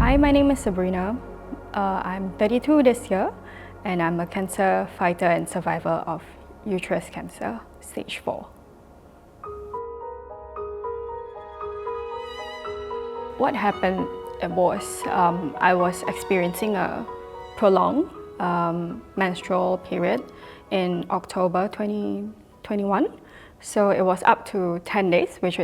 Hi, my name is Sabrina. I'm 32 this year, and I'm a cancer fighter and survivor of uterus cancer, stage 4. What happened was I was experiencing a prolonged menstrual period in October 2021. So it was up to 10 days, which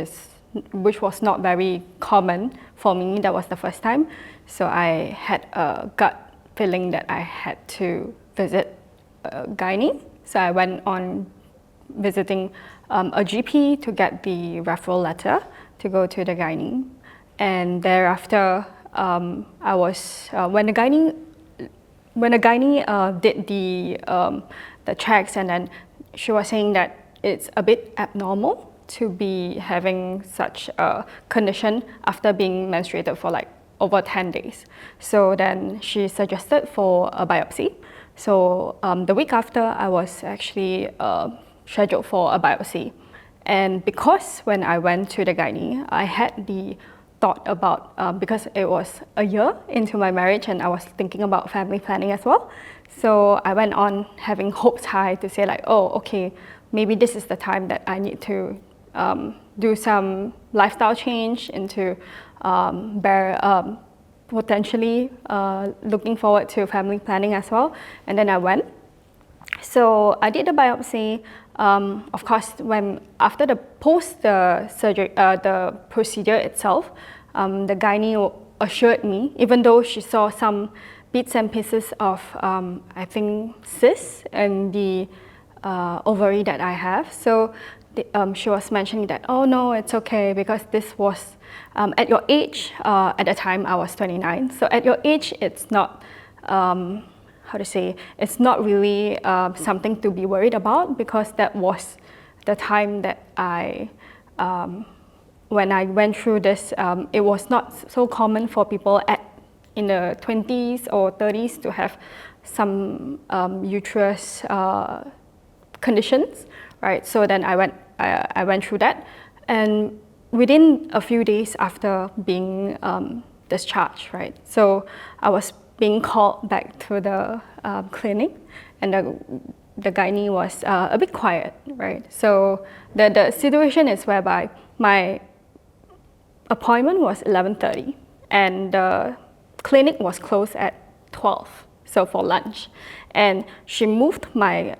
was not very common for me. That was the first time. So I had a gut feeling that I had to visit a gynae. So I went on visiting a GP to get the referral letter to go to the gynae. And thereafter, I was when the gynae did the checks, and then she was saying that it's a bit abnormal to be having such a condition after being menstruated for like over 10 days. So then she suggested for a biopsy. So the week after, I was actually scheduled for a biopsy. And because when I went to the gynae, I had the thought about, because it was a year into my marriage and I was thinking about family planning as well. So I went on having hopes high to say like, oh, okay, maybe this is the time that I need to do some lifestyle change into potentially looking forward to family planning as well. And then I went. So I did the biopsy. Of course, after the surgery, the procedure itself, the gynae assured me, even though she saw some bits and pieces of, I think, cysts in the ovary that I have. So she was mentioning that, oh no, it's okay, because this was at your age. At the time, I was 29. So at your age, it's not. It's not really something to be worried about, because that was the time that when I went through this, it was not so common for people in the 20s or 30s to have some uterus conditions, right? So then I went through that, and within a few days after being discharged, right? So I was being called back to the clinic, and the gynae was a bit quiet, right? So the situation is whereby my appointment was 11:30, and the clinic was closed at 12, so for lunch. And she moved my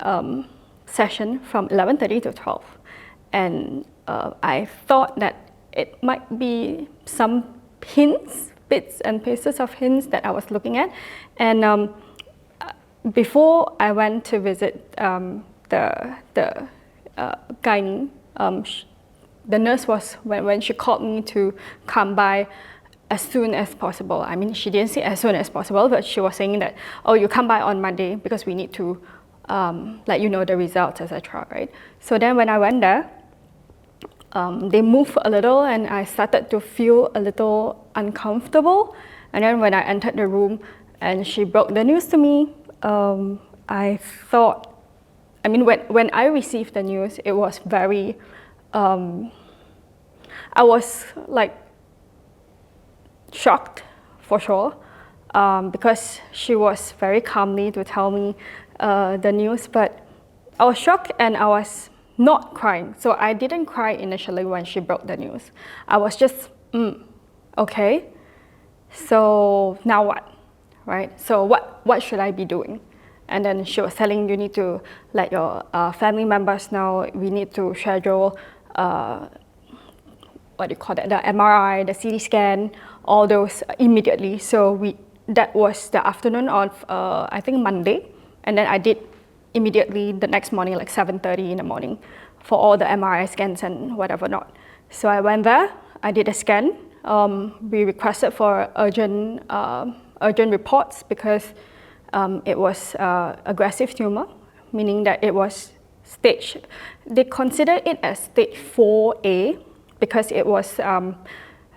session from 11:30 to 12. And I thought that it might be some bits and pieces of hints that I was looking at. And before I went to visit the gynae, the nurse was, when she called me to come by as soon as possible. I mean, she didn't say as soon as possible, but she was saying that, oh, you come by on Monday because we need to let you know the results, etc., right? So then when I went there, they moved a little, and I started to feel a little uncomfortable. And then when I entered the room and she broke the news to me, I thought, I mean, when I received the news, it was very, I was like shocked for sure, because she was very calmly to tell me the news, but I was shocked and I was not crying. So I didn't cry initially when she broke the news. I was just, okay, so now what, right? So what should I be doing? And then she was telling, you need to let your family members know, we need to schedule, the MRI, the CT scan, all those immediately. So that was the afternoon of, I think, Monday. And then I did immediately the next morning, like 7:30 in the morning, for all the MRI scans and whatever not. So I went there, I did a scan. We requested for urgent reports because it was aggressive tumor, meaning that it was they considered it as stage 4A because it was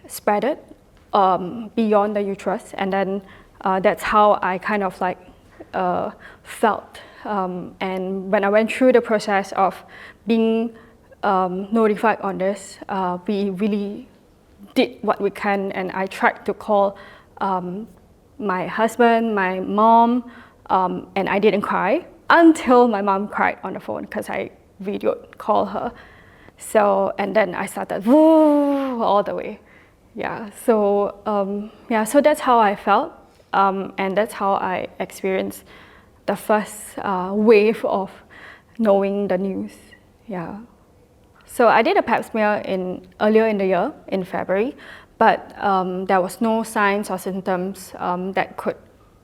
spreaded beyond the uterus. And then that's how I kind of like felt. And when I went through the process of being notified on this, we really did what we can, and I tried to call my husband, my mom, and I didn't cry until my mom cried on the phone because I video called her. So, and then I started woo, all the way. Yeah, so so that's how I felt, and that's how I experienced the first wave of knowing the news. Yeah. So I did a pap smear earlier in the year, in February, but there was no signs or symptoms that could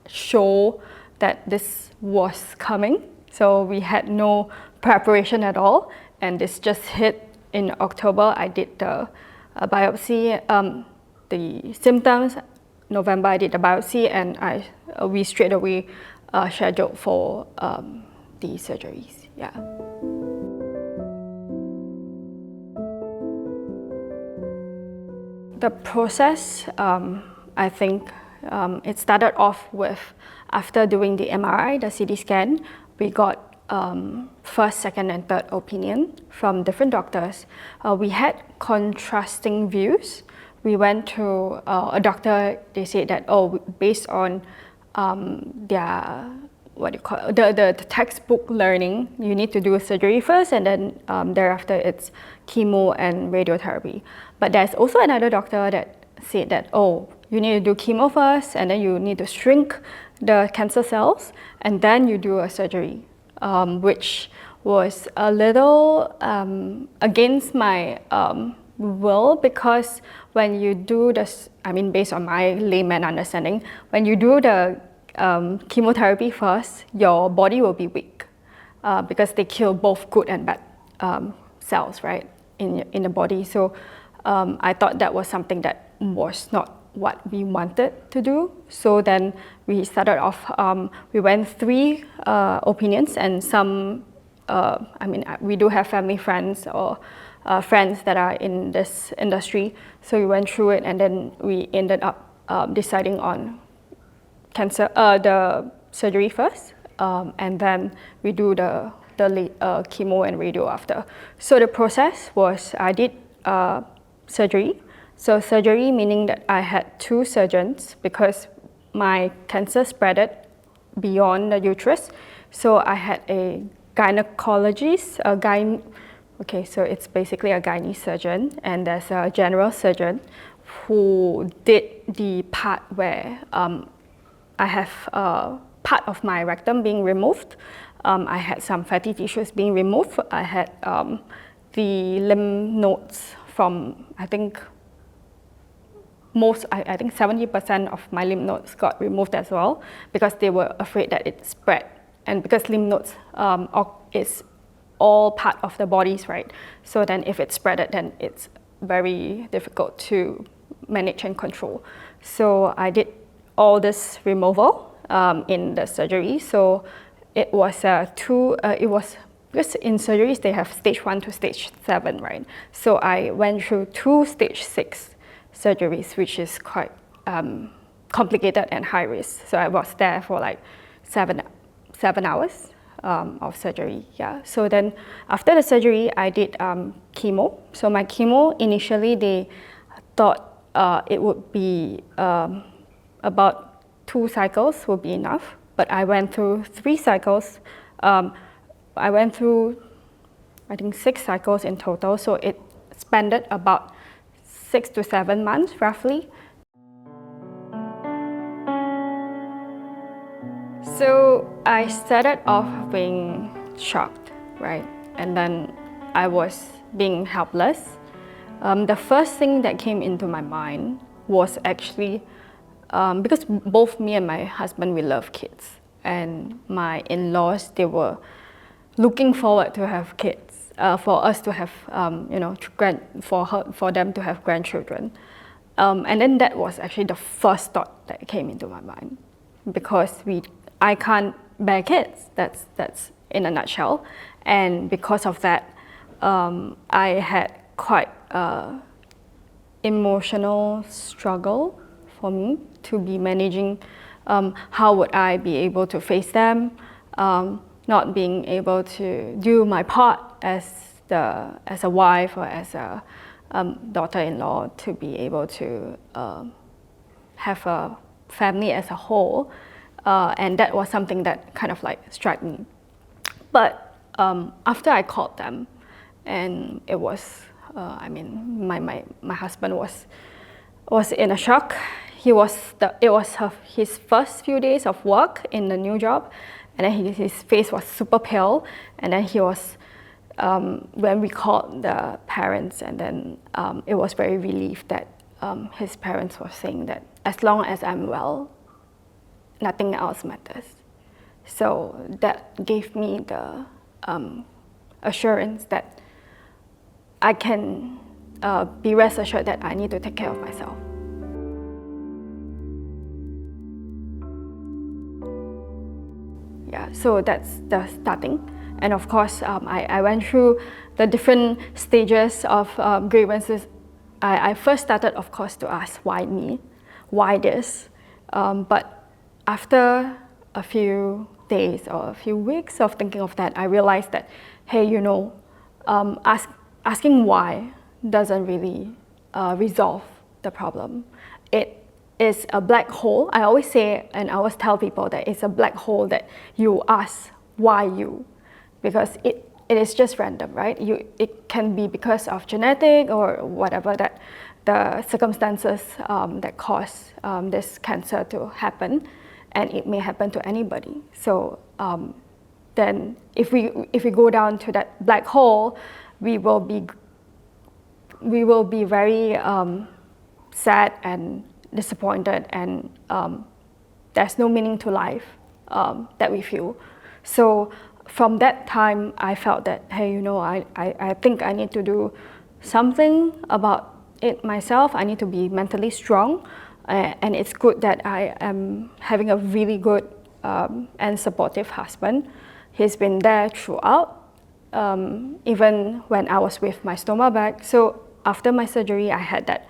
show that this was coming. So we had no preparation at all, and this just hit in October. I did the biopsy, the symptoms. November I did the biopsy, and we straight away scheduled for the surgeries. Yeah. The process, I think, it started off with, after doing the MRI, the CT scan, we got first, second, and third opinion from different doctors. We had contrasting views. We went to a doctor. They said that, based on their the textbook learning, you need to do a surgery first, and then thereafter it's chemo and radiotherapy. But there's also another doctor that said that, you need to do chemo first, and then you need to shrink the cancer cells, and then you do a surgery, which was a little against my will, because when you do this, I mean, based on my layman understanding, when you do the chemotherapy first, your body will be weak because they kill both good and bad cells, right, in the body. So I thought that was something that was not what we wanted to do. So then we started off, we went 3 opinions, and some, we do have family friends or friends that are in this industry. So we went through it, and then we ended up deciding on the surgery first, and then we do the chemo and radio after. So the process was, I did surgery. So surgery meaning that I had 2 surgeons because my cancer spreaded beyond the uterus. So I had a gynecologist, so it's basically a gynae surgeon, and there's a general surgeon who did the part where I have part of my rectum being removed. I had some fatty tissues being removed. I had the lymph nodes from, I think 70% of my lymph nodes got removed as well, because they were afraid that it spread. And because lymph nodes is all part of the bodies, right? So then if it's spreaded, then it's very difficult to manage and control. So I did all this removal in the surgery. So it was because in surgeries they have stage 1 to stage 7, right? So I went through 2 stage 6 surgeries, which is quite complicated and high risk. So I was there for like 7 hours of surgery. Yeah. So then after the surgery, I did chemo. So my chemo, initially they thought it would be about 2 cycles would be enough, but I went through 3 cycles. I went through, I think, 6 cycles in total, so it spanned about 6 to 7 months, roughly. So I started off being shocked, right? And then I was being helpless. The first thing that came into my mind was actually, because both me and my husband, we love kids. And my in-laws, they were looking forward to have kids, for us to have, for them to have grandchildren. And then that was actually the first thought that came into my mind, because I can't bear kids. That's in a nutshell. And because of that, I had quite emotional struggle for me to be managing. How would I be able to face them? Not being able to do my part as a wife or as a daughter-in-law, to be able to have a family as a whole, and that was something that kind of like struck me. But after I called them, and it was, my husband was in a shock. It was his first few days of work in the new job, and then his face was super pale, and then he was, when we called the parents, and then it was very relieved that his parents were saying that as long as I'm well, nothing else matters. So that gave me the assurance that I can be rest assured that I need to take care of myself. Yeah, so that's the starting. And of course, I went through the different stages of grievances. I first started, of course, to ask, why me? Why this? But after a few days or a few weeks of thinking of that, I realized that, hey, asking why doesn't really resolve the problem. It is a black hole. I always say, and I always tell people that it's a black hole that you ask, why you? Because it is just random, right? It can be because of genetic or whatever that the circumstances that cause this cancer to happen, and it may happen to anybody. So then if we go down to that black hole, we will be very sad and disappointed, and there's no meaning to life that we feel. So from that time, I felt that, hey, I think I need to do something about it myself. I need to be mentally strong, and it's good that I am having a really good and supportive husband. He's been there throughout, even when I was with my stoma bag. So after my surgery, I had that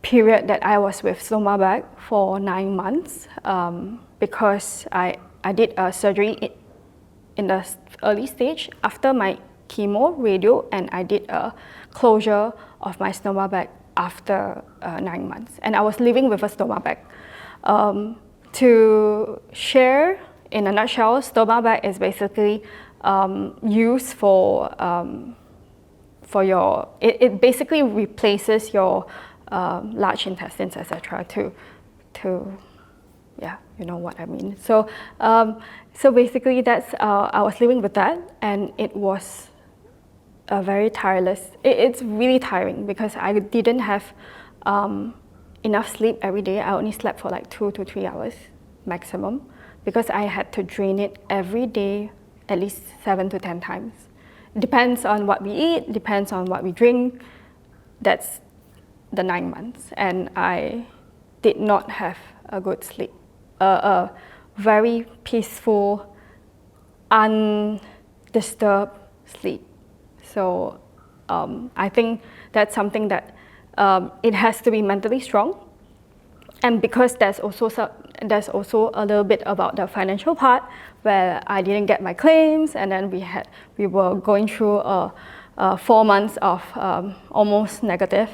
period that I was with stoma bag for 9 months because I did a surgery in the early stage after my chemo, radio, and I did a closure of my stoma bag after 9 months. And I was living with a stoma bag. To share, in a nutshell, stoma bag is basically used for your, it basically replaces your large intestines, etc. to yeah, you know what I mean. So so basically that's, I was living with that, and it was a very tireless, it's really tiring because I didn't have enough sleep every day. I only slept for like 2 to 3 hours maximum because I had to drain it every day at least 7 to 10 times. Depends on what we eat, depends on what we drink. That's the 9 months, and I did not have a good sleep. A very peaceful, undisturbed sleep. So I think that's something that it has to be mentally strong. And because there's also a little bit about the financial part where I didn't get my claims, and then we were going through 4 months of almost negative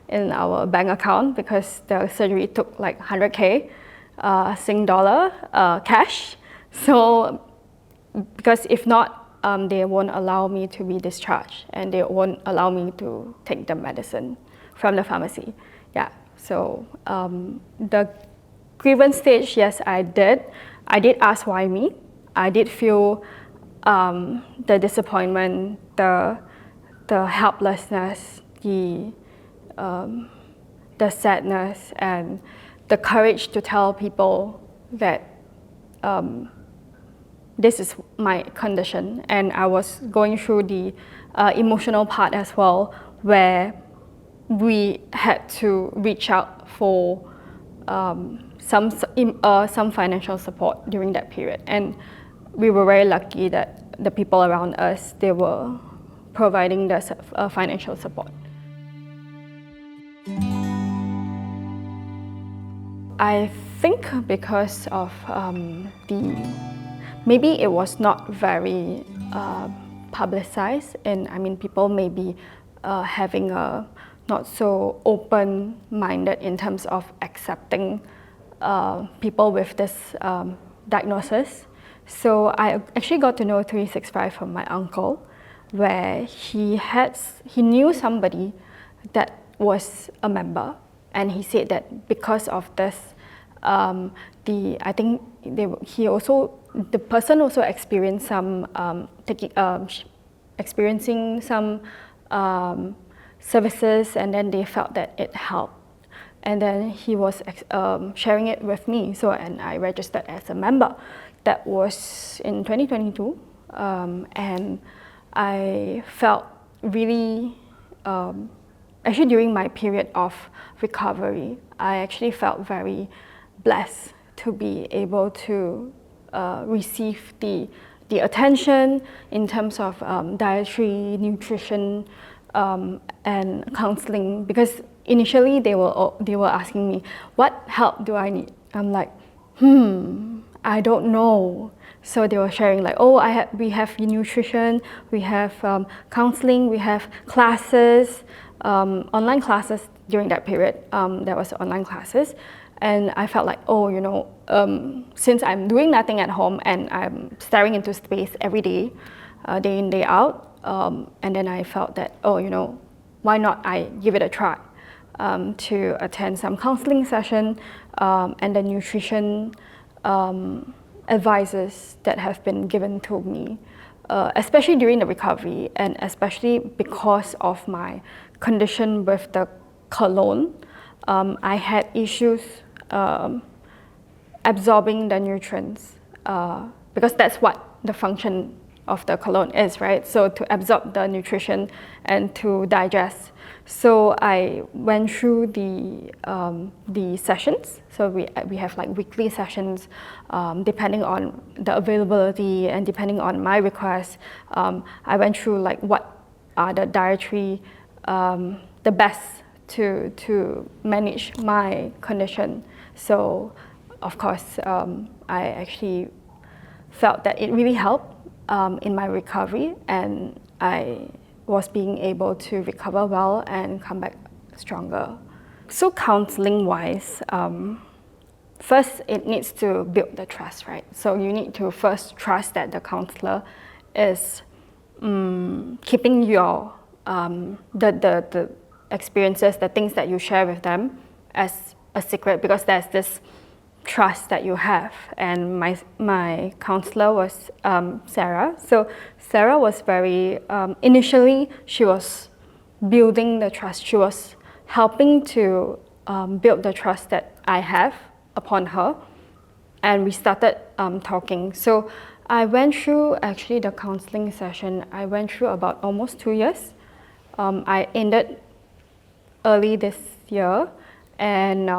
in our bank account because the surgery took like 100K Sing dollar cash. So because if not, they won't allow me to be discharged, and they won't allow me to take the medicine from the pharmacy. Yeah. So the grievance stage, yes, I did ask why me. I did feel the disappointment, the helplessness, the sadness, and the courage to tell people that this is my condition. And I was going through the emotional part as well, where we had to reach out for some financial support during that period. And we were very lucky that the people around us, they were providing the financial support. I think because of maybe it was not very publicized, and I mean people may be having a not so open-minded in terms of accepting people with this diagnosis. So I actually got to know 365 from my uncle, where he knew somebody that was a member, and he said that because of this, the person also experienced some experiencing some services, and then they felt that it helped. And then he was sharing it with me, and I registered as a member. That was in 2022, and I felt really, actually during my period of recovery, I actually felt very blessed to be able to receive the attention in terms of dietary, nutrition, and counseling, because initially they were asking me, what help do I need? I'm like, I don't know. So they were sharing like, we have nutrition, we have counseling, we have classes, online classes during that period. There was online classes, and I felt like, since I'm doing nothing at home and I'm staring into space every day, day in, day out, and then I felt that, why not I give it a try, to attend some counseling session, and the nutrition advices that have been given to me, especially during the recovery, and especially because of my condition with the colon. I had issues absorbing the nutrients, because that's what the function of the colon is, right? So to absorb the nutrition and to digest. So I went through the sessions. So we have like weekly sessions, depending on the availability and depending on my request. I went through like what are the dietary, the best to manage my condition. So of course, I actually felt that it really helped in my recovery, and I was being able to recover well and come back stronger. So counseling wise, first it needs to build the trust, right? So you need to first trust that the counselor is keeping your the experiences, the things that you share with them as a secret, because there's this trust that you have. And my counselor was Sarah. So Sarah was very, initially she was building the trust. She was helping to build the trust that I have upon her. And we started talking. So I went through actually the counseling session. I went through about almost 2 years. I ended early this year, and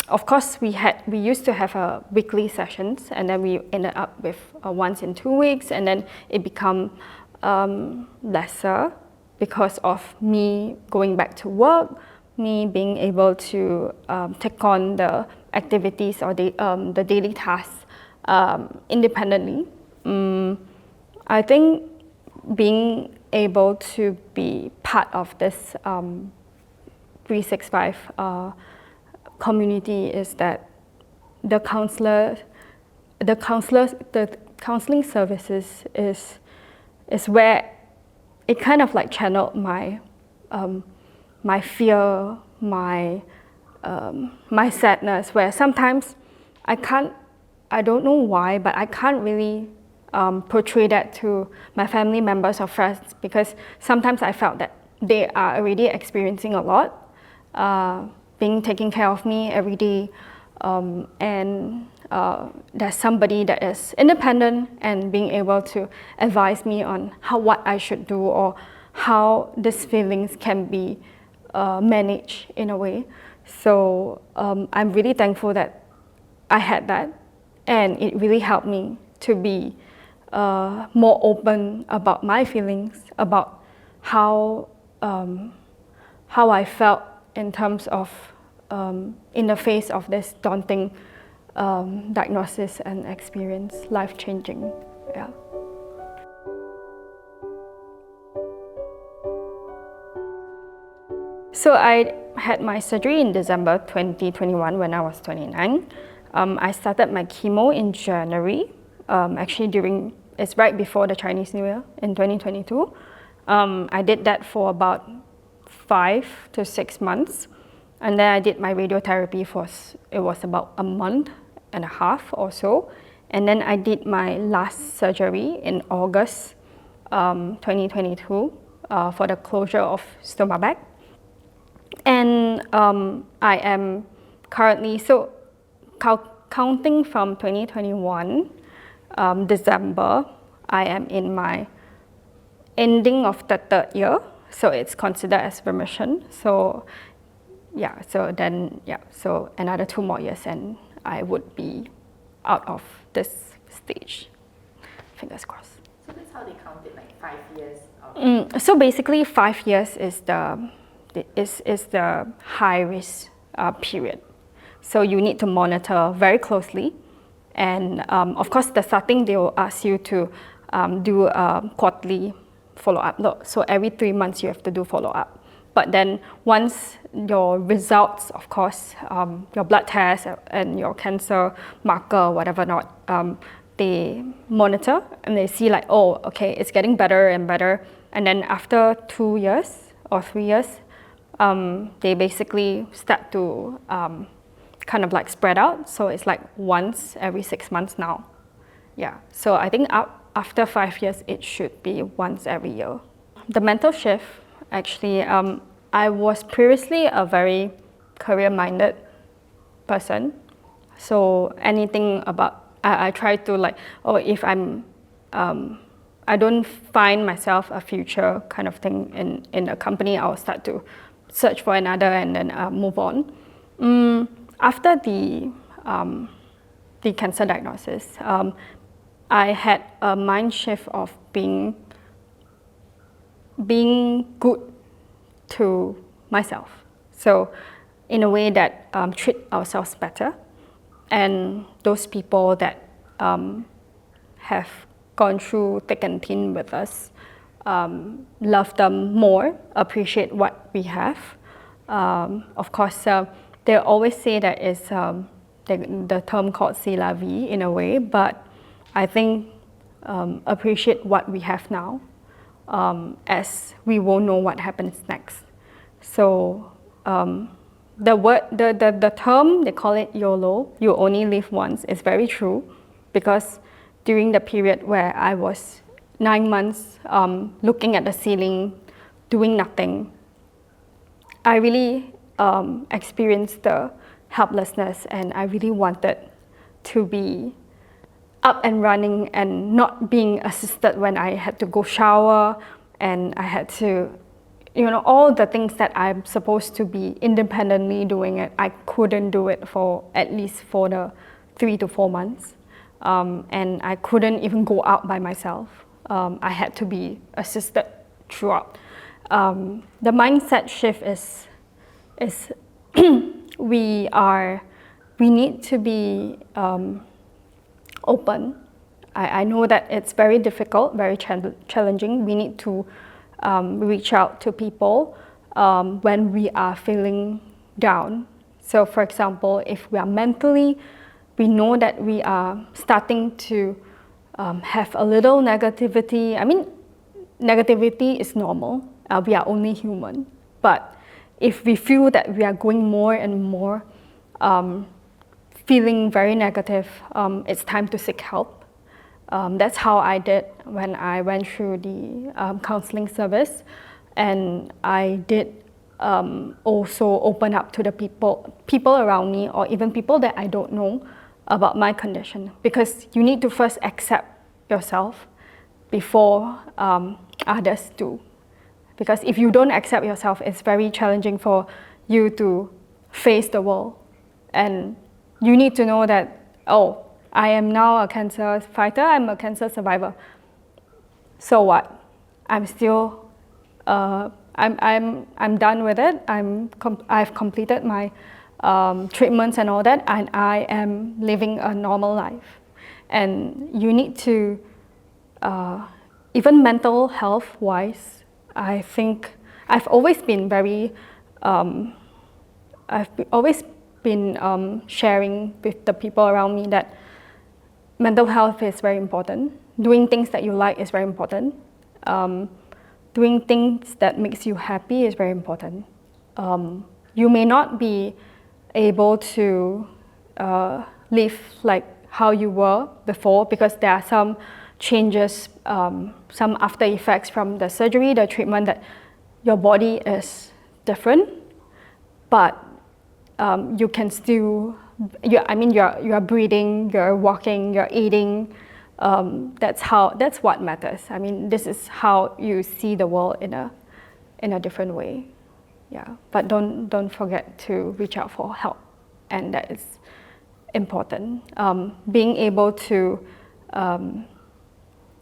of course, we used to have weekly sessions, and then we ended up with once in 2 weeks, and then it became lesser because of me going back to work, me being able to take on the activities or the daily tasks independently. I think being able to be part of this 365 community is that the counseling services is where it kind of like channeled my fear, my sadness, where sometimes I don't know why, but I can't really portray that to my family members or friends, because sometimes I felt that they are already experiencing a lot, being taking care of me every day, and there's somebody that is independent and being able to advise me on what I should do, or how these feelings can be managed in a way. So I'm really thankful that I had that, and it really helped me to be more open about my feelings, about how I felt in terms of in the face of this daunting diagnosis and experience, life-changing. Yeah. So I had my surgery in December 2021 when I was 29. I started my chemo in January, actually it's right before the Chinese New Year in 2022. I did that for about 5 to 6 months. And then I did my radiotherapy it was about a month and a half or so. And then I did my last surgery in August 2022 for the closure of stoma bag. And I am currently, counting from 2021, December, I am in my ending of the 3rd year. So it's considered as remission. So another 2 more years and I would be out of this stage. Fingers crossed. So that's how they count it, like 5 years? So basically 5 years is the high risk period. So you need to monitor very closely. And of course, the starting, they will ask you to do a quarterly follow-up. So every 3 months you have to do follow-up. But then once your results, of course, your blood test and your cancer marker, whatever not, they monitor and they see like, oh, okay, it's getting better and better. And then after 2 years or 3 years, they basically start to kind of like spread out. So it's like once every 6 months now. Yeah, so I think after 5 years, it should be once every year. The mental shift, actually, I was previously a very career-minded person. So anything about, I try to like, if I don't find myself a future kind of thing in a company, I'll start to search for another and then move on. After the cancer diagnosis, I had a mind shift of being good to myself. So in a way that treat ourselves better, and those people that have gone through thick and thin with us, love them more, appreciate what we have. Of course, they always say that it's the term called c'est la vie in a way, but I think appreciate what we have now, as we won't know what happens next. So the term, they call it YOLO, you only live once, is very true, because during the period where I was 9 months looking at the ceiling, doing nothing, I really experienced the helplessness, and I really wanted to be up and running and not being assisted when I had to go shower and I had to, all the things that I'm supposed to be independently doing it, I couldn't do it for at least for the 3 to 4 months. And I couldn't even go out by myself. I had to be assisted throughout. The mindset shift is we need to be open. I know that it's very difficult, very challenging. We need to reach out to people when we are feeling down. So for example, if we are mentally, we know that we are starting to have a little negativity. I mean, negativity is normal. We are only human. But if we feel that we are going more and more feeling very negative, it's time to seek help. That's how I did when I went through the counseling service. And I did also open up to the people around me, or even people that I don't know, about my condition. Because you need to first accept yourself before others do. Because if you don't accept yourself, it's very challenging for you to face the world. And you need to know that, I am now a cancer fighter, I'm a cancer survivor. So what? I'm still, I'm done with it. I've completed my treatments and all that, and I am living a normal life. And you need to, even mental health wise, I think I've always been very always been sharing with the people around me that mental health is very important. Doing things that you like is very important. Doing things that makes you happy is very important. You may not be able to live like how you were before because there are some changes, some after effects from the surgery, the treatment, that your body is different, but you can still, you're breathing, you're walking, you're eating. That's what matters. I mean, this is how you see the world in a different way. Yeah, but don't forget to reach out for help, and that is important. Being able to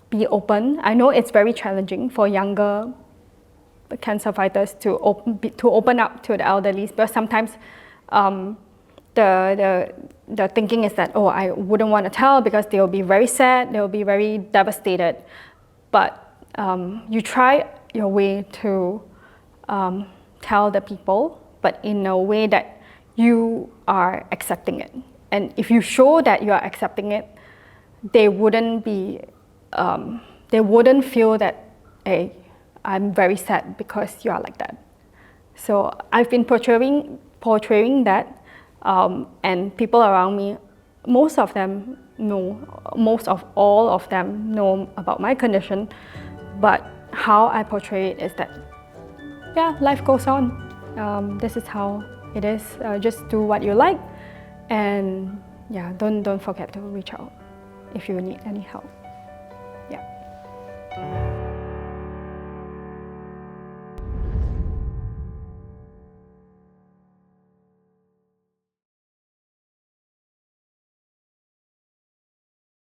be open. I know it's very challenging for younger cancer fighters to open up to the elderly, but sometimes the thinking is that, oh, I wouldn't want to tell because they'll be very sad, they'll be very devastated. But you try your way to tell the people, but in a way that you are accepting it. And if you show that you are accepting it, they wouldn't feel that, hey, I'm very sad because you are like that. So I've been portraying that, and people around me, most of all of them know about my condition, but how I portray it is that, yeah, life goes on. This is how it is. Just do what you like, and yeah, don't forget to reach out if you need any help. Yeah.